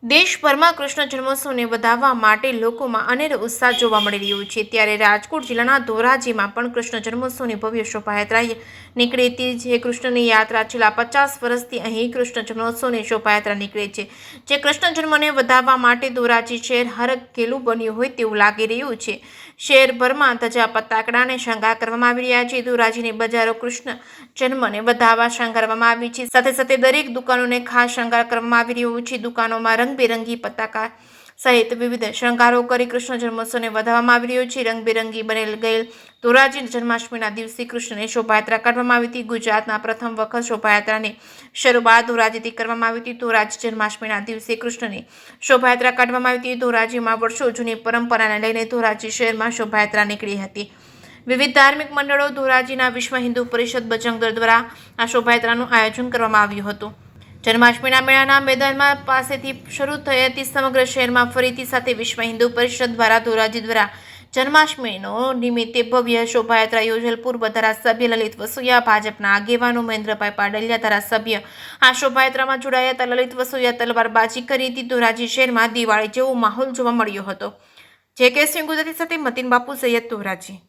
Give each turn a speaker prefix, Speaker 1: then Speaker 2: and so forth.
Speaker 1: દેશભરમાં કૃષ્ણ જન્મોત્સવને વધાવવા માટે લોકોમાં અનેરો ઉત્સાહ જોવા મળી રહ્યો છે, ત્યારે રાજકોટ જિલ્લાના ધોરાજીમાં પણ કૃષ્ણ જન્મોત્સવની ભવ્ય શોભાયાત્રા નીકળી હતી. જે કૃષ્ણની યાત્રા છેલ્લા 50 વર્ષથી અહીં કૃષ્ણ જન્મોત્સવની શોભાયાત્રા નીકળે છે, જે કૃષ્ણ જન્મને વધાવવા માટે ધોરાજી શહેર હરખઘેલું બન્યું હોય તેવું લાગી રહ્યું છે. શહેરભરમાં ધજા પતાકડાને શણગાર કરવામાં આવી રહ્યા છે. ધોરાજીની બજારો કૃષ્ણ જન્મને વધાવવા શણગારવામાં આવી છે. સાથે સાથે દરેક દુકાનોને ખાસ શણગાર કરવામાં આવી રહ્યો છે. દુકાનોમાં રંગબેરંગી પતાકા સહિત વિવિધ શણગારો કરી કૃષ્ણ જન્મોત્સવને વધાવવામાં આવી રહ્યો છે. રંગબેરંગી બનેલ ગયેલ ધોરાજી જન્માષ્ટમીના દિવસે કૃષ્ણની શોભાયાત્રા કાઢવામાં આવી હતી. ગુજરાતના પ્રથમ વખત શોભાયાત્રાની શરૂઆત ધોરાજીથી કરવામાં આવી હતી. ધોરાજી જન્માષ્ટમીના દિવસે કૃષ્ણની શોભાયાત્રા કાઢવામાં આવી હતી. ધોરાજીમાં વર્ષો જૂની પરંપરાને લઈને ધોરાજી શહેરમાં શોભાયાત્રા નીકળી હતી. વિવિધ ધાર્મિક મંડળો, ધોરાજીના વિશ્વ હિન્દુ પરિષદ બજરંગ દળ દ્વારા આ શોભાયાત્રાનું આયોજન કરવામાં આવ્યું હતું. જન્માષ્ટમીના મેળાના મેદાનમાં પાસેથી શરૂ થઈ હતી. સમગ્ર શહેરમાં ફરીથી સાથે વિશ્વ હિન્દુ પરિષદ દ્વારા ધોરાજી દ્વારા જન્માષ્ટમીનો નિમિત્તે ભવ્ય શોભાયાત્રા યોજેલ. પૂર્વ ધારાસભ્ય લલિત વસોયા, ભાજપના આગેવાનો મહેન્દ્રભાઈ પાડલિયા ધારાસભ્ય આ શોભાયાત્રામાં જોડાયા હતા. લલિત વસોયા તલવારબાજી કરી હતી. ધોરાજી શહેરમાં દિવાળી જેવો માહોલ જોવા મળ્યો હતો. જે કે સિંહ ગુજરાતી સાથે મતીન બાપુ સૈયદ, ધોરાજી.